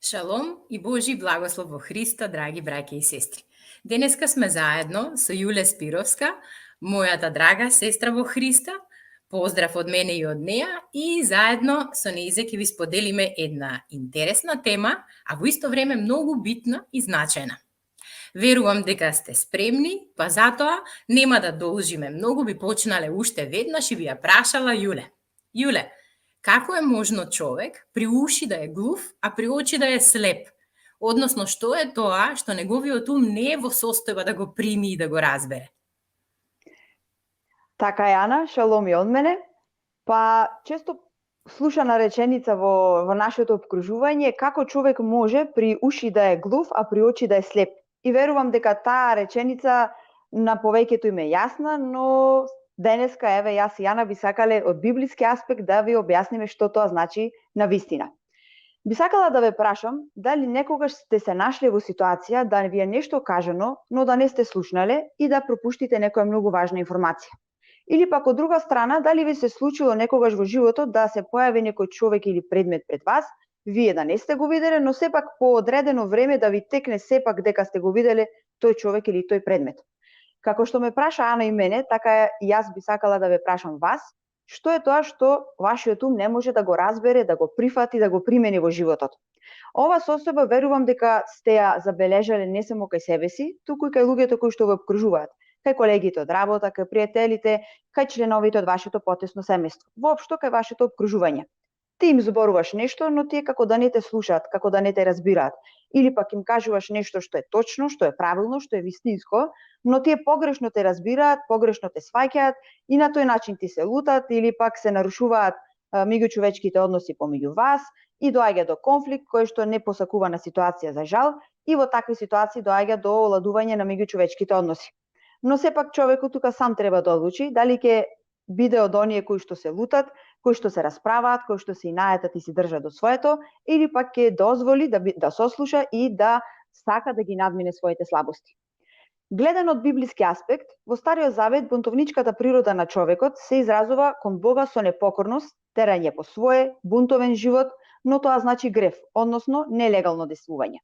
Шалом и Божи благослов во Христа, драги браќа и сестри. Денеска сме заедно со Јуле Спировска, мојата драга сестра во Христа. Поздрав од мене и од неа и заедно со неизе ќе ви споделиме една интересна тема, а во исто време многу битна и значајна. Верувам дека сте спремни, па затоа нема да должиме многу, би почнале уште веднаш и би ја прашала Јуле. Јуле, како е можно човек при уши да е глув, а при очи да е слеп? Односно, што е тоа што неговиот ум не е во состојба да го прими и да го разбере? Така е, Ана, шалом и од мене. Па, често слушана реченица во нашето обкружување е како човек може при уши да е глув, а при очи да е слеп. И верувам дека таа реченица на повеќето им е јасна, но денеска, еве, јас и Ана би сакале од библиски аспект да ви објасниме што тоа значи на вистина. Би сакала да ве прашам, дали некогаш сте се нашле во ситуација да ви е нешто кажано, но да не сте слушнале и да пропуштите некоја многу важна информација. Или пак од друга страна, дали ви се случило некогаш во животот да се појави некој човек или предмет пред вас, вие да не сте го виделе, но сепак по одредено време да ви текне сепак дека сте го виделе тој човек или тој предмет. Како што ме праша Ана и мене, така и јас би сакала да ве прашам вас, што е тоа што вашиот ум не може да го разбере, да го прифати, да го примени во животот. Ова состојба верувам дека сте ја забележале не само кај себе си, туку и кај луѓето кои што ве обкружуваат, кај колегите од работа, кај пријателите, кај членовите од вашето потесно семејство, воопшто кај вашето обкружување. Ти им зборуваш нешто, но тие како да не те слушаат, како да не те разбираат. Или пак им кажуваш нешто што е точно, што е правилно, што е вистинско, но тие погрешно те разбираат, погрешно те сваќаат и на тој начин ти се лутат или пак се нарушуваат меѓучовечките односи помеѓу вас и доаѓа до конфликт кој што не посакувана ситуација за жал и во такви ситуации доаѓа до оладување на меѓучовечките односи. Но сепак човекот тука сам треба да одлучи дали ќе биде од оние кои што се лутат, кои што се расправаат, кои што се инајатат и се држат до своето, или пак ќе дозволи да сослуша и да сака да ги надмине своите слабости. Гледано од библиски аспект, во Стариот Завет бунтовничката природа на човекот се изразува кон Бога со непокорност, терање по свое, бунтовен живот, но тоа значи грев, односно нелегално действување.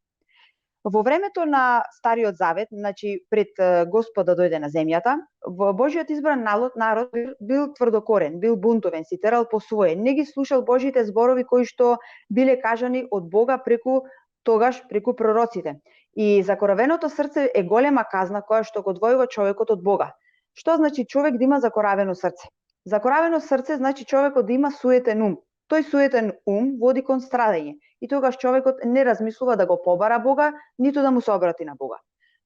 Во времето на Стариот Завет, значи пред Господ да дојде на земјата, во Божиот избран народ бил тврдокорен, бил бунтовен, си терал по свое, не ги слушал Божите зборови кои што биле кажани од Бога преку пророците. И закоравеното срце е голема казна која што го одвојува човекот од Бога. Што значи човек да има закоравено срце? Закоравено срце значи човекот да има суетен ум. Тој суетен ум води кон страдање и тогаш човекот не размислува да го побара Бога, ниту да му се обрати на Бога.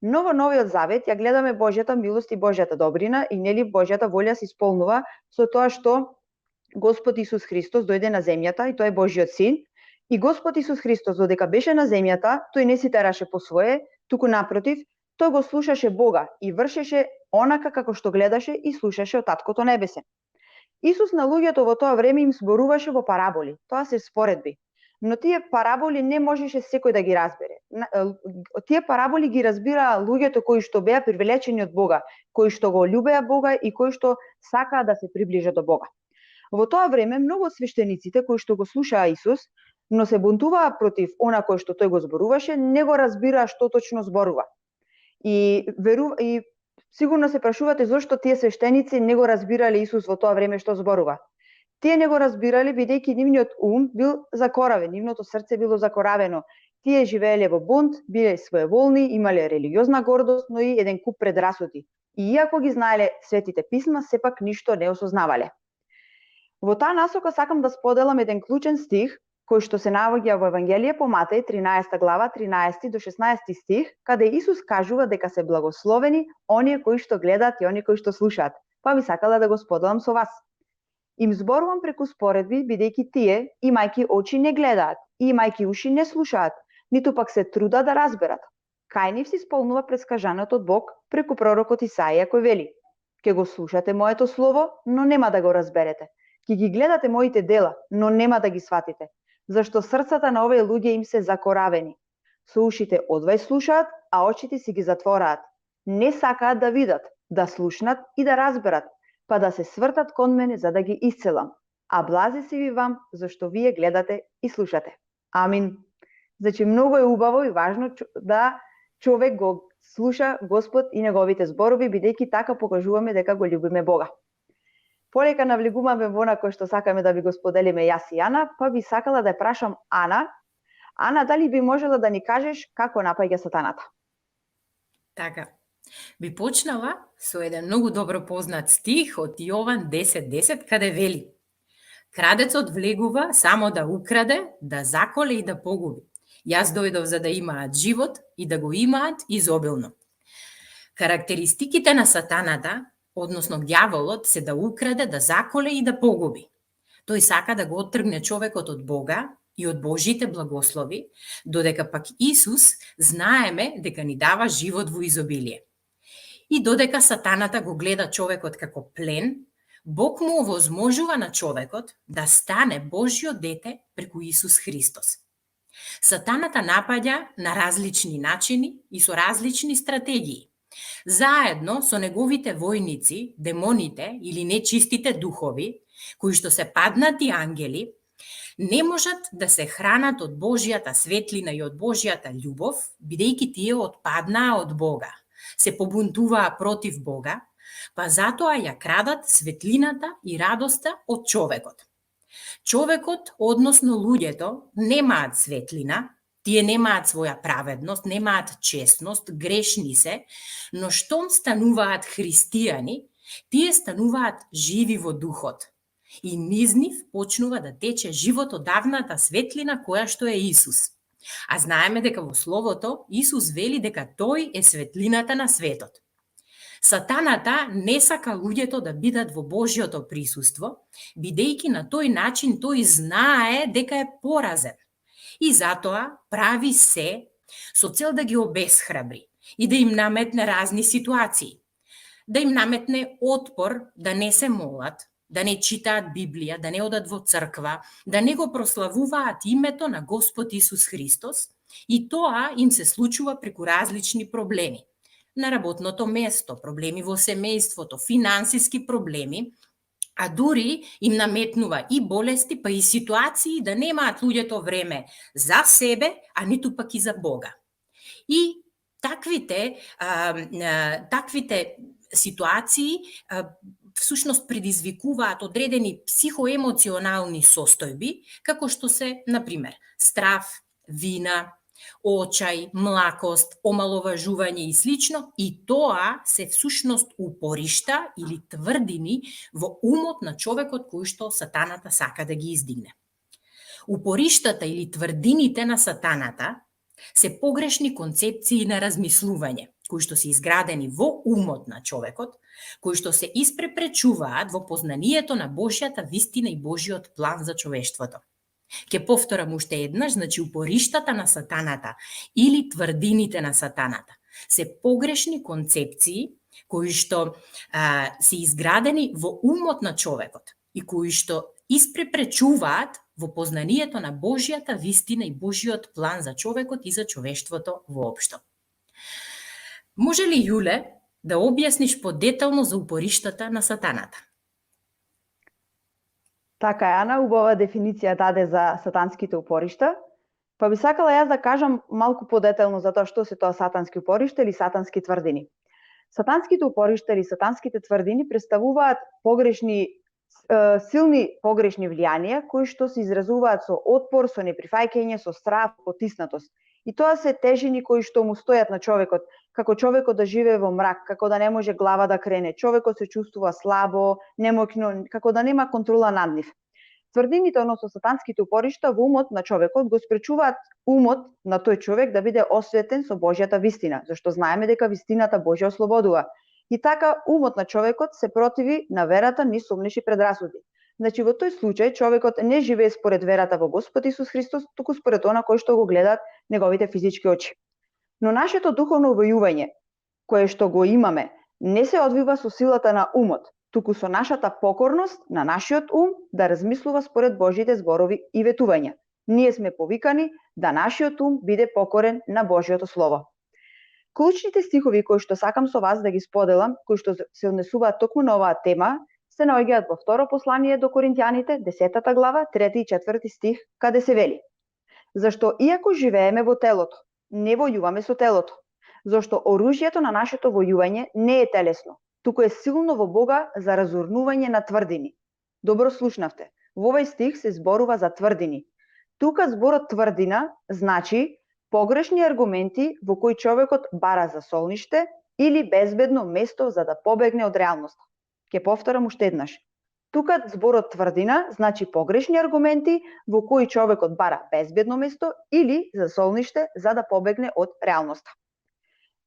Но во Новиот Завет ја гледаме Божјата милост и Божјата добрина и нели Божјата волја се исполнува со тоа што Господ Исус Христос дојде на земјата и тој е Божјиот син. И Господ Исус Христос додека беше на земјата, тој не си тераше по свое, туку напротив, тој го слушаше Бога и вршеше онака како што гледаше и слушаше од Таткото Небесен. Исус на луѓето во тоа време им зборуваше во параболи, тоа се споредби. Но тие параболи не можеше секој да ги разбере. Тие параболи ги разбираа луѓето кои што беа привлечени од Бога, кои што го љубеа Бога и кои што сакаа да се приближат до Бога. Во тоа време многу од свештениците кои што го слушаа Исус, но се бунтуваа против она кој што тој го зборуваше, не го разбираа што точно зборува. И сигурно се прашувате зошто тие свештеници не го разбирале Исус во тоа време што зборува. Тие не го разбирале бидејќи нивниот ум бил закоравен, нивното срце било закоравено. Тие живееле во бунт, биле своеволни, имале религиозна гордост, но и еден куп предрасуди. И иако ги знаеле светите писма, сепак ништо не осознавале. Во таа насока сакам да споделам еден клучен стих кој што се наоѓа во Евангелие по Матеј 13 глава 13 до 16 стих, каде Исус кажува дека се благословени оние кои што гледаат и оние кои што слушаат. Па би сакала да го споделам со вас. Им зборувам преку споредби, бидејќи тие, имајќи очи не гледаат, и имајќи уши не слушаат, ниту пак се трудат да разберат. Кај нив се исполнува предскажаното од Бог преку пророкот Исаија кој вели: ќе го слушате моето слово, но нема да го разберете. Ќе ги гледате моите дела, но нема да ги сватите. Зашто срцата на овие луѓе им се закоравени. Со ушите одвај слушаат, а очите си ги затвораат. Не сакаат да видат, да слушнат и да разберат, па да се свртат кон мене за да ги исцелам. А блази си ви вам, зашто вие гледате и слушате. Амин. Значи, многу е убаво и важно да човек го слуша Господ и неговите зборови, бидејќи така покажуваме дека го љубиме Бога. Полека навлегуваме во она кој што сакаме да ви го споделиме јас и Ана, па би сакала да прашам Ана. Ана, дали би можела да ни кажеш како напаѓа сатаната? Така, би почнала со еден многу добро познат стих од Јован 10:10, каде вели: Крадецот влегува само да украде, да заколе и да погуби. Јас дојдов за да имаат живот и да го имаат изобилно. Карактеристиките на сатаната, односно ѓаволот, се да украде, да заколе и да погуби. Тој сака да го оттргне човекот од Бога и од Божите благослови, додека пак Исус знаеме дека ни дава живот во изобилие. И додека сатаната го гледа човекот како плен, Бог му овозможува на човекот да стане Божјо дете преку Исус Христос. Сатаната напаѓа на различни начини и со различни стратегии. Заедно со неговите војници, демоните или нечистите духови, кои што се паднати ангели, не можат да се хранат од Божјата светлина и од Божјата љубов, бидејќи тие отпаднаа од Бога, се побунтуваа против Бога, па затоа ја крадат светлината и радоста од човекот. Човекот, односно луѓето, немаат светлина, тие немаат своја праведност, немаат честност, грешни се, но штом стануваат христијани, тие стануваат живи во духот. И низ нив почнува да тече живот од давната светлина која што е Исус. А знаеме дека во Словото Исус вели дека тој е светлината на светот. Сатаната не сака луѓето да бидат во Божјото присуство, бидејќи на тој начин тој знае дека е поразен. И затоа прави се со цел да ги обесхрабри и да им наметне разни ситуации. Да им наметне отпор да не се молат, да не читаат Библија, да не одат во црква, да не го прославуваат името на Господ Исус Христос, и тоа им се случува преку различни проблеми. На работното место, проблеми во семејството, финансиски проблеми, а дури им наметнува и болести, па и ситуации да немаат луѓето време за себе, а ниту пак и за Бога. И таквите ситуации всушност предизвикуваат одредени психоемоционални состојби, како што се, например, страв, вина, очај, млакост, омаловажување и слично, и тоа се всушност упоришта или тврдини во умот на човекот кој што сатаната сака да ги издигне. Упориштата или тврдините на сатаната се погрешни концепции на размислување, кои што се изградени во умот на човекот, кои што се испрепречуваат во познанието на Божјата вистина и Божјиот план за човештвото. Ке повторам уште еднаш, значи упориштата на сатаната или тврдините на сатаната се погрешни концепции кои што се изградени во умот на човекот и кои што испрепречуваат во познанието на Божјата вистина и Божјиот план за човекот и за човештвото воопшто. Може ли, Јуле, да објасниш подетално за упориштата на сатаната? Така е, Ана, убава дефиниција даде за сатанските упоришта. Па би сакала јас да кажам малку подетално за тоа што се тоа сатански упоришта или сатански тврдини. Сатанските упоришта или сатанските тврдини представуваат силни погрешни влијанија кои што се изразуваат со отпор, со неприфаќање, со страв, потиснатост. И тоа се тежини кои што му стојат на човекот, како човекот да живее во мрак, како да не може глава да крене, човекот се чувствува слабо, немоќно, како да нема контрола над нив. Тврдините, односно сатанските упоришта во умот на човекот го спречуваат умот на тој човек да биде осветен со Божјата вистина, зашто знаеме дека вистината Божја ослободува. И така умот на човекот се противи на верата низ сомнеш и предрасуди. Значи во тој случај човекот не живее според верата во Господ Исус Христос, туку според она кој што го гледаат неговите физички очи. Но нашето духовно војување, кое што го имаме, не се одвива со силата на умот, туку со нашата покорност на нашиот ум да размислува според Божите зборови и ветувања. Ние сме повикани да нашиот ум биде покорен на Божјото Слово. Клучните стихови кои што сакам со вас да ги споделам, кои што се однесуваат токму на оваа тема, се наоѓаат во второ послание до Коринќаните, 10 глава, 3 и 4 стих, каде се вели: Зашто иако живееме во телото, не војуваме со телото. Зашто оружјето на нашето војување не е телесно, туку е силно во Бога за разурнување на тврдини. Добро слушнавте. Во овој стих се зборува за тврдини. Тука зборот тврдина значи погрешни аргументи во кои човекот бара засолниште или безбедно место за да побегне од реалноста. Ке повторам уште еднаш. Тука зборот тврдина значи погрешни аргументи во кои човекот бара безбедно место или засолниште за да побегне од реалноста.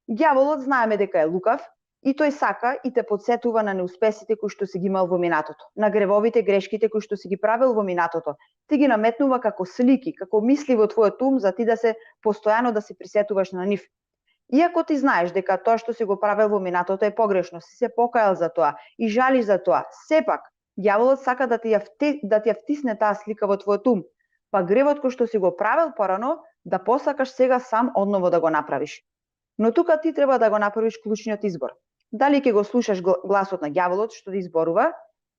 Ѓаволот знаеме дека е лукав и тој сака и те подсетува на неуспесите кои што си ги имал во минатото, на гревовите, грешките кои што си ги правил во минатото. Ти ги наметнува како слики, како мисли во твојот ум за ти да се постојано да се присетуваш на нив. Иако ти знаеш дека тоа што си го правил во минатото е погрешно, си се покајал за тоа и жалиш за тоа, сепак ѓаволот сака да ти ја втисне таа слика во твојот ум, па гревот кој што си го правил порано да посакаш сега сам одново да го направиш. Но тука ти треба да го направиш клучниот избор. Дали ќе го слушаш гласот на ѓаволот што ти изборува,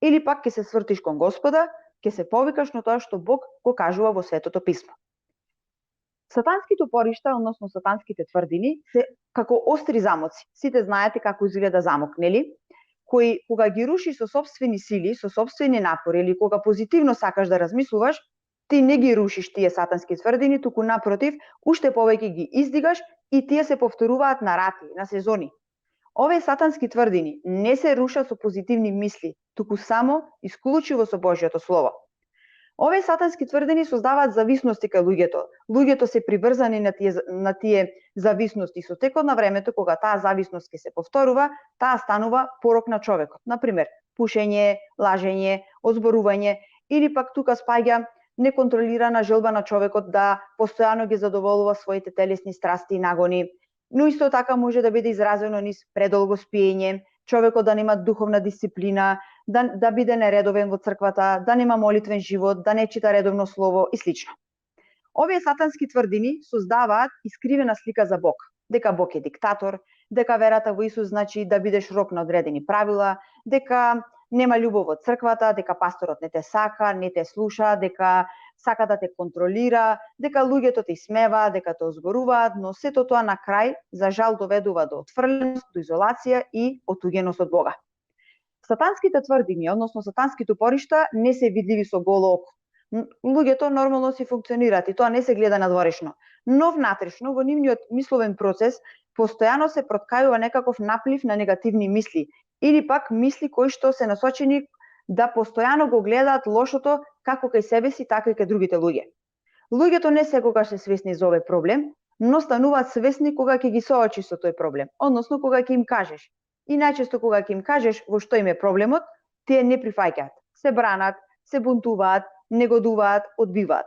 или пак ќе се свртиш кон Господа, ќе се повикаш на тоа што Бог го кажува во Светото писмо. Сатанските упоришта, односно сатанските тврдини, се како остри замоци. Сите знаете како изгледа замок, нели? Кои кога ги рушиш со сопствени сили, со сопствени напори или кога позитивно сакаш да размислуваш, ти не ги рушиш тие сатански тврдини, туку напротив, уште повеќе ги издигаш и тие се повторуваат на рати, на сезони. Овие сатански тврдини не се рушат со позитивни мисли, туку само исклучиво со Божјото Слово. Овие сатански тврдини создаваат зависности кај луѓето. Луѓето се приврзани на тие зависности. Со текот на времето, кога таа зависност ќе се повторува, таа станува порок на човекот. Например, пушење, лажење, озборување или пак тука спаѓа неконтролирана желба на човекот да постојано ги задоволува своите телесни страсти и нагони. Но исто така може да биде изразено низ предолго спиење, човекот да нема духовна дисциплина, да биде нередовен во црквата, да нема молитвен живот, да не чита редовно слово и слично. Овие сатански тврдини создаваат искривена слика за Бог, дека Бог е диктатор, дека верата во Исус значи да бидеш роб на одредени правила, дека нема љубов во црквата, дека пасторот не те сака, не те слуша, дека сака да те контролира, дека луѓето те смева, дека те озборуваат, но сето тоа на крај, за жал, доведува до отфрленост, до изолација и отуѓеност од Бога. Сатанските тврдини, односно сатанските упоришта, не се видливи со голо око. Луѓето нормално си функционираат и тоа не се гледа надворешно. Но внатрешно, во нивниот мисловен процес, постојано се проткајува некаков наплив на негативни мисли или пак мисли кои што се насочени да постојано го гледаат лошото како кај себе си, така и кај другите луѓе. Луѓето не секогаш се свесни за овој проблем, но стануваат свесни кога ќе ги соочиш со тој проблем, односно кога ќе им кажеш. И најчесто кога ќе им кажеш во што им е проблемот, тие не прифаќаат, се бранат, се бунтуваат, негодуваат, одбиваат.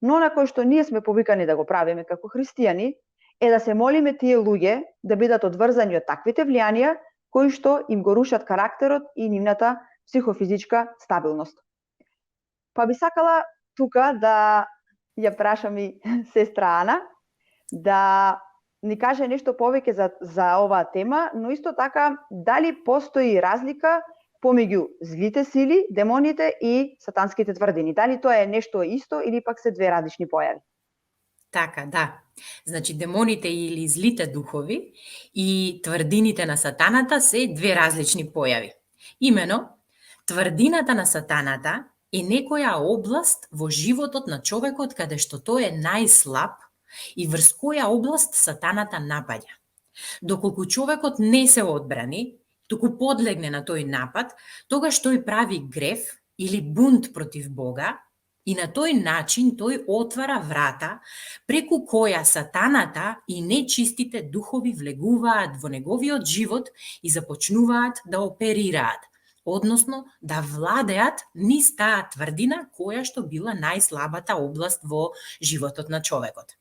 Но на кој што ние сме повикани да го правиме како христијани, е да се молиме тие луѓе да бидат одврзани од таквите влијанија кои што им го рушат карактерот и нивната психофизичка стабилност. Па би сакала тука да ја прашам и сестра Ана да ни каже нешто повеќе за оваа тема, но исто така дали постои разлика помеѓу злите сили, демоните и сатанските тврдини. Дали тоа е нешто исто или пак се две различни појави? Така, да. Значи, демоните или злите духови и тврдините на сатаната се две различни појави. Имено, тврдината на сатаната е некоја област во животот на човекот каде што тој е најслаб и врз која област сатаната напаѓа. Доколку човекот не се одбрани, туку подлегне на тој напад, тогаш тој прави грев или бунт против Бога и на тој начин тој отвара врата преку која сатаната и нечистите духови влегуваат во неговиот живот и започнуваат да оперираат, односно да владеат низ таа тврдина која што била најслабата област во животот на човекот.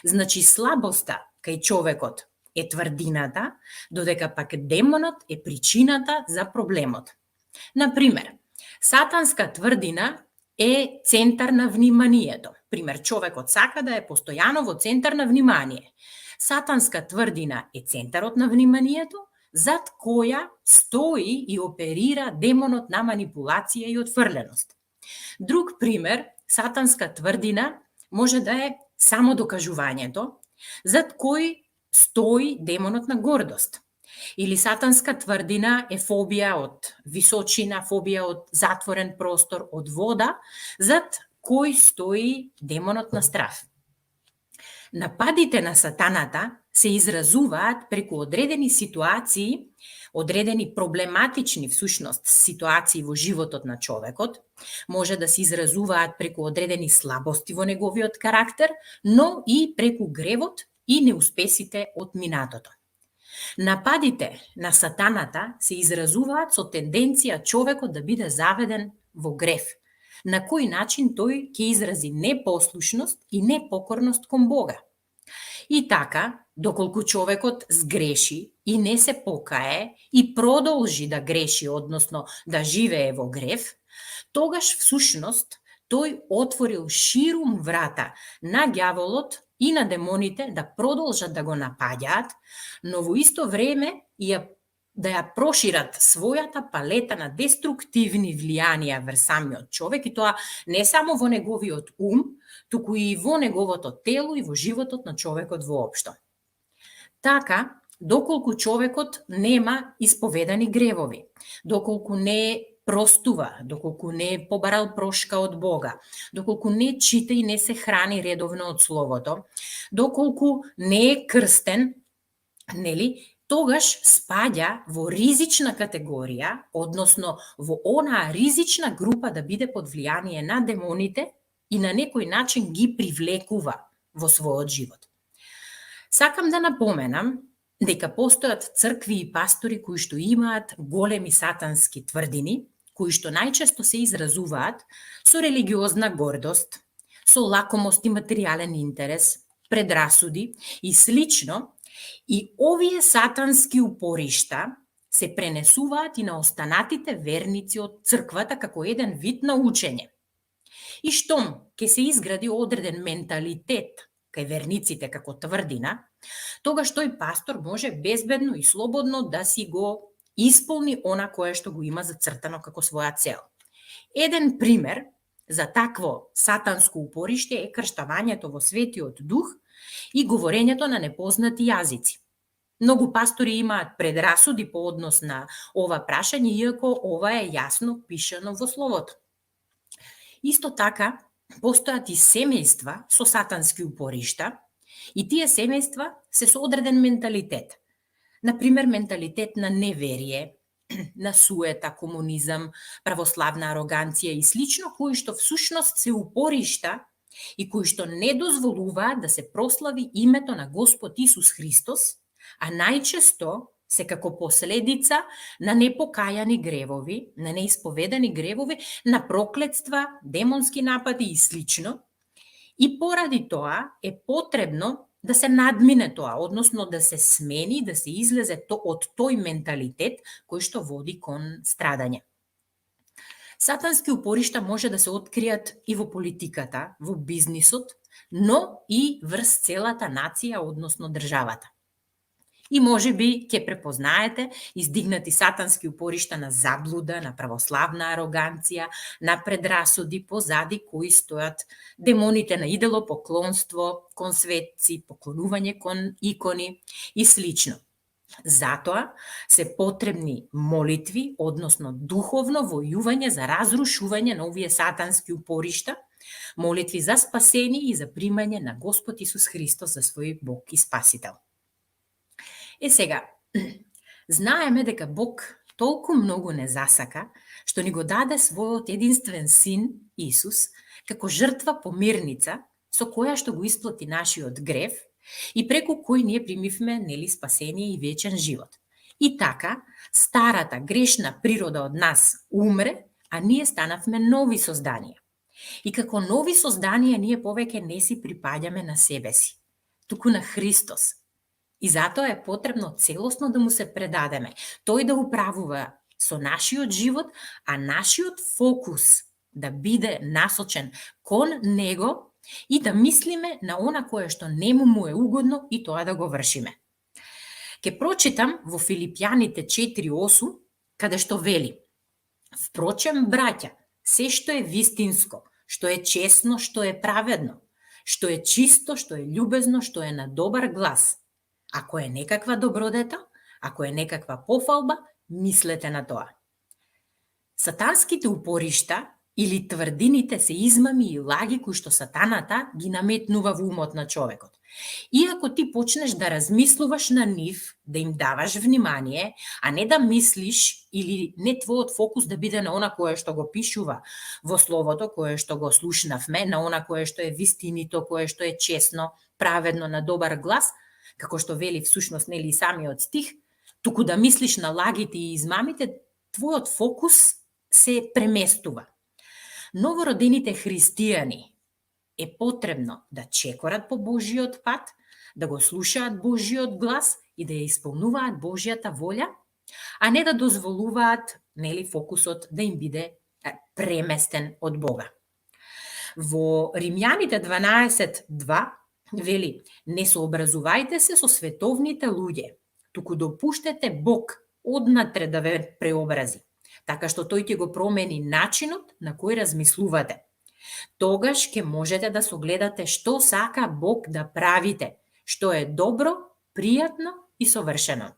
Значи, слабоста кај човекот е тврдината, додека пак демонот е причината за проблемот. Например, сатанска тврдина е центар на вниманието. Пример, човекот сака да е постојано во центар на внимание. Сатанска тврдина е центарот на вниманието, зад која стои и оперира демонот на манипулација и отфрленост. Друг пример, сатанска тврдина може да е само докажувањето, зад кој стои демонот на гордост. Или сатанска тврдина е фобија од височина, фобија од затворен простор, од вода, зад кој стои демонот на страв. Нападите на сатаната се изразуваат преку одредени ситуации, одредени проблематични всушност ситуации во животот на човекот, може да се изразуваат преку одредени слабости во неговиот карактер, но и преку гревот и неуспесите од минатото. Нападите на сатаната се изразуваат со тенденција човекот да биде заведен во грев, на кој начин тој ќе изрази непослушност и непокорност кон Бога. И така, доколку човекот сгреши и не се покае и продолжи да греши, односно да живее во грев, тогаш всушност тој отворил ширум врата на ѓаволот и на демоните да продолжат да го напаѓаат, но во исто време и да ја прошират својата палета на деструктивни влијанија врз самиот човек, и тоа не само во неговиот ум, туку и во неговото тело и во животот на човекот воопшто. Така, доколку човекот нема исповедани гревови, доколку не простува, доколку не побарал прошка од Бога, доколку не чита и не се храни редовно од Словото, доколку не е крстен, нели, тогаш спаѓа во ризична категорија, односно во онаа ризична група да биде под влијание на демоните и на некој начин ги привлекува во својот живот. Сакам да напоменам дека постојат цркви и пастори кои што имаат големи сатански тврдини, кои што најчесто се изразуваат со религиозна гордост, со лакомост и материјален интерес, предрасуди и слично. И овие сатански упоришта се пренесуваат и на останатите верници од црквата како еден вид на учење. И штом ќе се изгради одреден менталитет кај верниците како тврдина, тогаш тој пастор може безбедно и слободно да си го исполни она кое што го има зацртано како своја цел. Еден пример за такво сатанско упориште е крштавањето во Светиот Дух и говорењето на непознати јазици. Многу пастори имаат предрасуди по однос на ова прашање, иако ова е јасно пишано во Словото. Исто така, постојат и семејства со сатански упоришта, и тие семејства се со одреден менталитет. Например, менталитет на неверие, на суета, комунизам, православна ароганција и слично, кои што всушност се упоришта и кои што не дозволуваат да се прослави името на Господ Исус Христос, а најчесто се како последица на непокајани гревови, на неисповедани гревови, на проклетства, демонски напади и слично. И поради тоа е потребно да се надмине тоа, односно да се смени, да се излезе од тој менталитет кој што води кон страдање. Сатански упоришта може да се откријат и во политиката, во бизнисот, но и врз целата нација, односно државата. И може би ќе препознаете издигнати сатански упоришта на заблуда, на православна ароганција, на предрасуди позади кои стојат демоните на идолопоклонство, кон светци, поклонување кон икони и слично. Затоа се потребни молитви, односно духовно војување за разрушување на овие сатански упоришта, молитви за спасение и за примање на Господ Исус Христос за свој Бог и Спасител. Сега, знаеме дека Бог толку многу не засака, што ни го даде својот единствен син, Исус, како жртва помирница, со која што го исплати нашиот грев и преку кој ние примивме нели спасение и вечен живот. И така, старата грешна природа од нас умре, а ние станавме нови созданија. И како нови созданија ние повеќе не си припаѓаме на себе си, туку на Христос. И затоа е потребно целосно да му се предадеме, тој да управува со нашиот живот, а нашиот фокус да биде насочен кон него и да мислиме на она кое што нему е угодно и тоа да го вршиме. Ке прочитам во Филипјаните 4:8, каде што вели: Впрочем, браќа, се што е вистинско, што е честно, што е праведно, што е чисто, што е љубезно, што е на добар глас. Ако е некаква добродета, ако е некаква пофалба, мислете на тоа. Сатанските упоришта или тврдините се измами и лаги кои што сатаната ги наметнува во умот на човекот. Иако ти почнеш да размислуваш на нив, да им даваш внимание, а не да мислиш или не твојот фокус да биде на она кое што го пишува во словото, кое што го слушнавме, на она кое што е вистинито, кое што е честно, праведно, на добар глас, како што вели всушност нели и самиот стих, туку да мислиш на лагите и измамите, твојот фокус се преместува. Новородените христијани е потребно да чекорат по Божиот пат, да го слушаат Божиот глас и да ја исполнуваат Божијата волја, а не да дозволуваат нели фокусот да им биде преместен од Бога. Во Римјаните 12:2 вели: не сообразувајте се со световните луѓе, туку допуштете Бог однатре да ве преобрази, така што тој ќе го промени начинот на кој размислувате. Тогаш ќе можете да согледате што сака Бог да правите, што е добро, пријатно и совршено.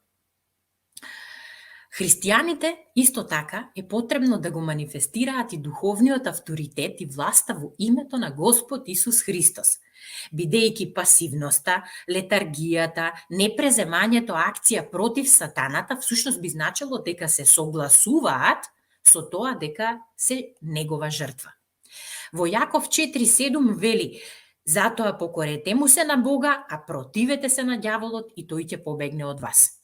Христијаните исто така е потребно да го манифестираат и духовниот авторитет и власта во името на Господ Исус Христос, бидејќи пасивноста, летаргијата, непреземањето акција против сатаната всушност би значило дека се согласуваат со тоа дека се негова жртва. Во Јаков 4:7 вели: затоа покорете му се на Бога, а противете се на ѓаволот и тој ќе побегне од вас.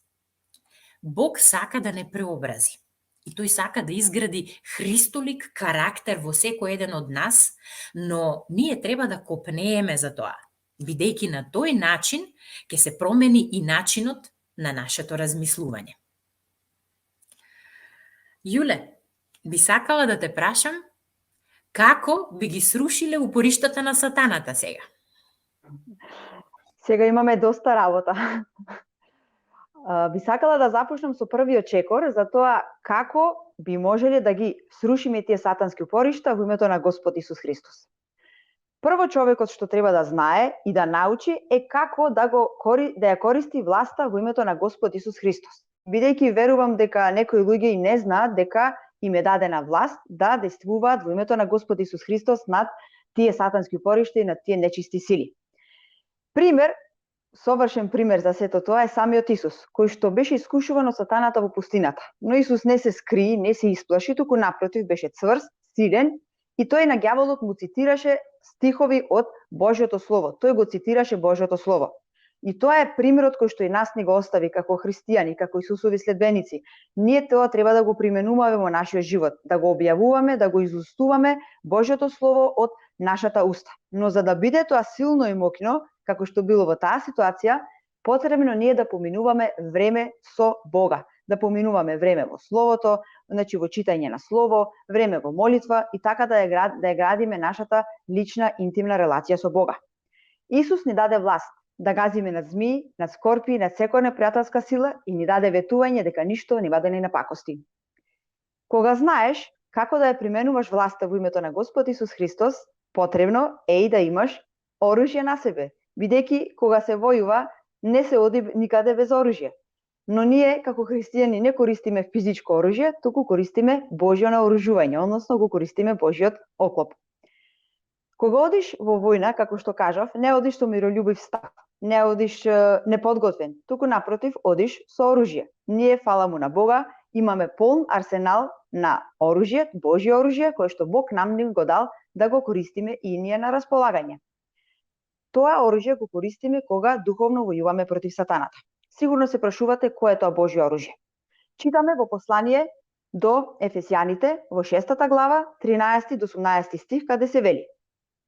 Бог сака да не преобрази. И тој сака да изгради Христолик карактер во секој еден од нас, но ние треба да копнееме за тоа, бидејќи на тој начин ќе се промени и начинот на нашето размислување. Јуле, би сакала да те прашам, како би ги срушиле упориштата на сатаната сега? Сега имаме доста работа. Би сакала да започнам со првиот чекор за тоа како би можеле да ги срушиме тие сатански упоришта во името на Господ Исус Христос. Прво човекот што треба да знае и да научи е како да ја користи власта во името на Господ Исус Христос. Бидејќи верувам дека некои луѓе и не знаат дека им е дадена власт да действуваат во името на Господ Исус Христос над тие сатански упоришта и над тие нечисти сили. Пример, совршен пример за сето тоа е самиот Исус, кој што беше искушуван од сатаната во пустината. Но Исус не се скри, не се исплаши, туку напротив беше цврст, силен и тој на ѓаволот му цитираше стихови од Божјото Слово. Тој го цитираше Божјото Слово. И тоа е примерот кој што и нас ни го остави како христијани, како Исусови следбеници. Ние тоа треба да го применуваме во нашиот живот, да го објавуваме, да го изустуваме Божјото Слово од нашата уста. Но за да биде тоа силно и моќно, како што било во таа ситуација, потребно ние да поминуваме време со Бога, да поминуваме време во Словото, значи во читање на Слово, време во молитва и така да ја градиме нашата лична интимна релација со Бога. Исус ни даде власт да газиме над змии, над скорпии, над секоја непријателска сила и ни даде ветување дека ништо нема да ни напакости. Кога знаеш како да ја применуваш власта во името на Господ Исус Христос, потребно е и да имаш оружје на себе, бидејќи кога се војува не се оди никаде без оружје. Но ние како христијани не користиме физичко оружје, туку користиме Божјо наоружување, односно го користиме Божјиот оклоп. Кога одиш во војна, како што кажав, не одиш со мирољубив став, не одиш неподготвен, туку напротив одиш со оружје. Ние, фала му на Бога, имаме полн арсенал на оружје, Божје оружје, кое што Бог нам ни го дал да го користиме и ние на располагање. Тоа оружје го користиме кога духовно војуваме против сатаната. Сигурно се прашувате кое е тоа Божје оружје. Читаме во послание до Ефесјаните во 6 глава, 13 до 18 стих, каде се вели: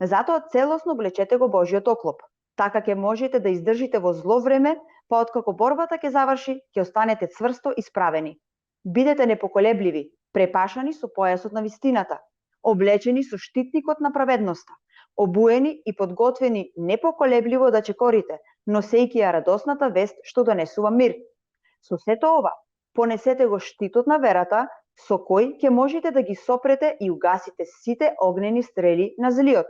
затоа целосно облечете го Божјиот оклоп, така ќе можете да издржите во зло време, па откако борбата ќе заврши, ќе останете цврсто исправени. Бидете непоколебливи, препашани со појасот на вистината, облечени со штитникот на праведноста, обуени и подготвени непоколебливо да чекорите, носејќи ја радосната вест што донесува мир. Со сето ова, понесете го штитот на верата, со кој ќе можете да ги сопрете и угасите сите огнени стрели на злиот.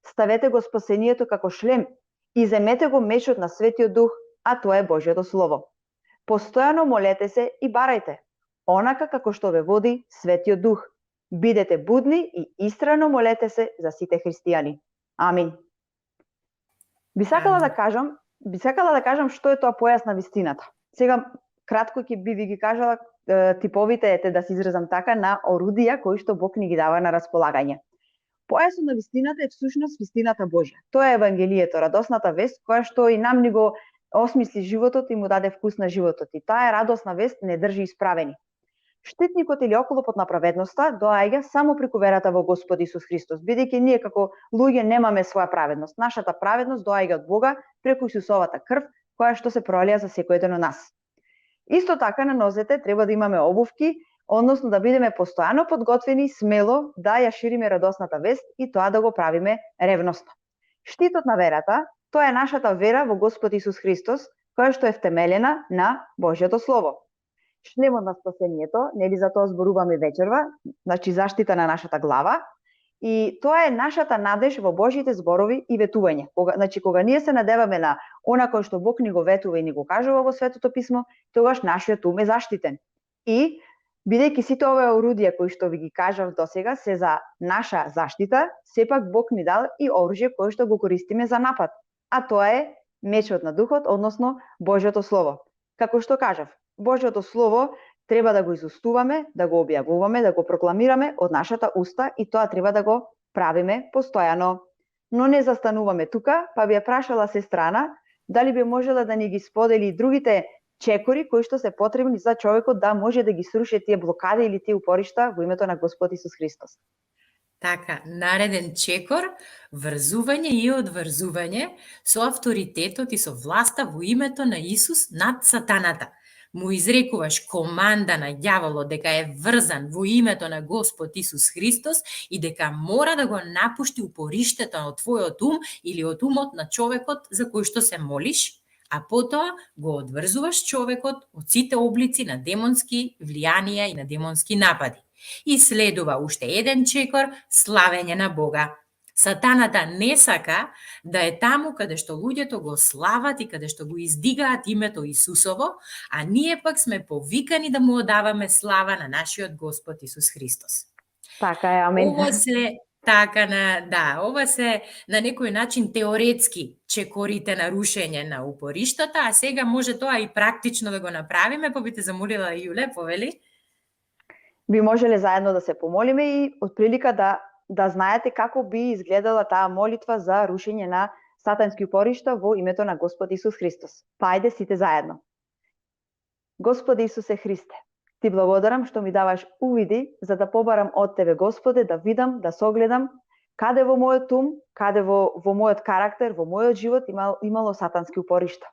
Ставете го спасението како шлем и земете го мечот на Светиот Дух, а тоа е Божјото Слово. Постојано молете се и барајте, онака како што ве води Светиот Дух. Бидете будни и истрено молете се за сите христијани. Амин. Би сакала да кажам што е тоа појас на вистината. Сега кратко ќе би ви ги кажала типовите, да се изразам така, на орудија кои што Бог ни ги дава на располагање. Појасот на вистината е всушност вистината Божја. Тоа е Евангелието, радосната вест која што и нам ни го осмисли животот и му даде вкус на животот. И таа радосна вест не држи исправени. Штетникот или околупот на праведноста доаѓа само преку верата во Господ Исус Христос, бидејќи ние како луѓе немаме своја праведност. Нашата праведност доаѓа од Бога преку Исусовата крв, која што се пролија за секој еден од нас. Исто така на нозете треба да имаме обувки, односно да бидеме постојано подготвени смело да ја шириме радосната вест и тоа да го правиме ревносно. Штитот на верата, тоа е нашата вера во Господ Исус Христос, која што е втемелена на Божјото Слово. Шлемот на спасението, нели за тоа зборуваме вечерва, значи заштита на нашата глава, и тоа е нашата надеж во Божите зборови и ветување. Кога ние се надеваме на она кој што Бог ни го ветува и ни го кажува во Светото Писмо, тогаш нашиот ум е заштитен. И бидејќи сите овие орудија кои што ви ги кажав досега се за наша заштита, сепак Бог ни дал и оружје кое што го користиме за напад, а тоа е мечот на духот, односно Божјото Слово. Како што кажав, Божјото Слово треба да го изустуваме, да го објавуваме, да го прокламираме од нашата уста и тоа треба да го правиме постојано. Но не застануваме тука, па би ја прашала сестрана дали би можела да ни ги сподели и другите чекори кои што се потребни за човекот да може да ги сруши тие блокади или тие упоришта во името на Господ Исус Христос. Така, нареден чекор, врзување и одврзување со авторитетот и со власта во името на Исус над сатаната. Му изрекуваш команда на ѓаволот дека е врзан во името на Господ Исус Христос и дека мора да го напушти упориштето од твојот ум или од умот на човекот за кој што се молиш, а потоа го одврзуваш човекот од сите облици на демонски влијанија и на демонски напади. И следува уште еден чекор, славење на Бога. Сатаната не сака да е таму каде што луѓето го слават и каде што го издигаат името Исусово, а ние пак сме повикани да му одаваме слава на нашиот Господ Исус Христос. Така е, амин. Ова се ова се на некој начин теоретски чекорите на рушење на упориштата, а сега може тоа и практично да го направиме, па би те замолила Јуле, повели. Би можеле заедно да се помолиме и отприлика да знаете како би изгледала таа молитва за рушење на сатански упоришта во името на Господ Исус Христос. Па ајде сите заедно. Господи Исусе Христе, Ти благодарам што ми даваш увиди за да побарам од Тебе, Господе, да видам, да согледам каде во мојот ум, каде во мојот карактер, во мојот живот имало сатански упоришта.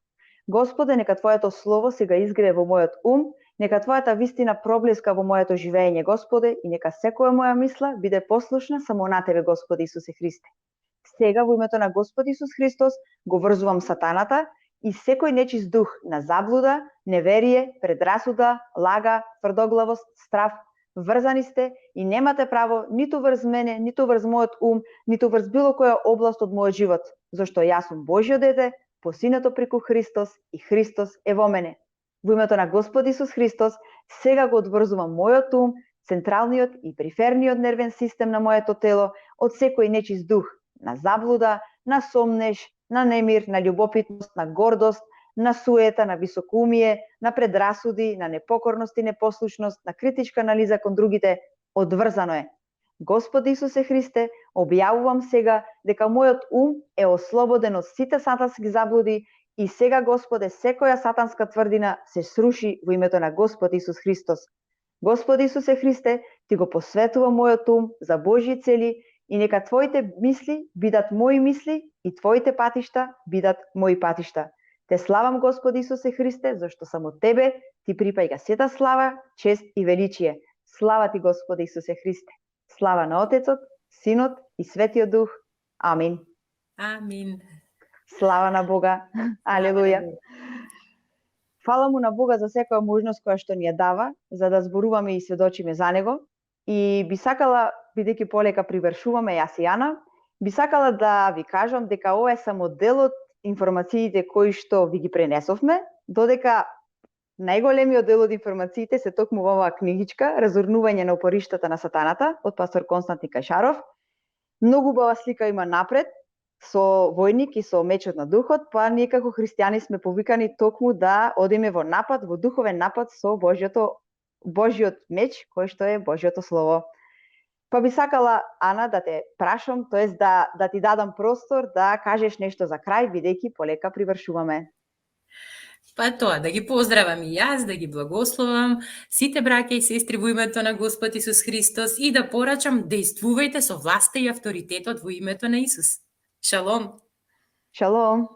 Господе, нека Твоето Слово сега изгрее во мојот ум, нека Твојата вистина проблеска во моето живење, Господе, и нека секоја моја мисла биде послушна само на Тебе, Господи Исусе Христе. Сега во името на Господ Исус Христос го врзувам сатаната и секој нечист дух на заблуда, неверие, предрасуда, лага, тврдоглавост, страф, врзани сте и немате право ниту врз мене, ниту врз мојот ум, ниту врз било која област од мојот живот, зашто јас сум Божјо дете, посинето преку Христос и Христос е во мене. Во името на Господ Исус Христос, сега го одврзувам мојот ум, централниот и периферниот нервен систем на моето тело од секој нечист дух на заблуда, на сомнеж, на немир, на љубопитност, на гордост, на суета, на високоумие, на предрасуди, на непокорност и непослушност, на критичка анализа кон другите, одврзано е. Господи Исусе Христе, објавувам сега дека мојот ум е ослободен од сите сатански заблуди и сега, Господе, секоја сатанска тврдина се сруши во името на Господ Исус Христос. Господи Исусе Христе, Ти го посветувам мојот ум за Божји цели и нека Твоите мисли бидат мои мисли и Твоите патишта бидат мои патишта. Те славам, Господи Исусе Христе, зашто само Тебе Ти припаѓа сета слава, чест и величие. Слава Ти, Господи Исусе Христе. Слава на Отецот, Синот и Светиот Дух. Амин. Амин. Слава на Бога. Алелуја. Фала му на Бога за секоја можност која што ни ја дава, за да зборуваме и сведочиме за Него. И би сакала, бидејќи полека привршуваме јас и Јана, Би сакала да ви кажам дека ова е само дел од информациите кои што ви ги пренесовме, додека најголемиот дел од информациите се токму во оваа книгичка Разурнување на опориштата на сатаната од пастор Константин Кајшаров. Многу убава слика има напред со војник и со мечот на духот, па ние како христијани сме повикани токму да одиме во напад, во духовен напад со Божиот меч, кој што е Божиото слово. Па би сакала, Ана, да те прашам, тоест да ти дадам простор да кажеш нешто за крај, бидејќи полека привршуваме. Па тоа, да ги поздравам и јас, да ги благословам сите браќа и сестри во името на Господ Исус Христос и да порачам действувајте со власта и авторитетот во името на Исус. Шалом! Шалом!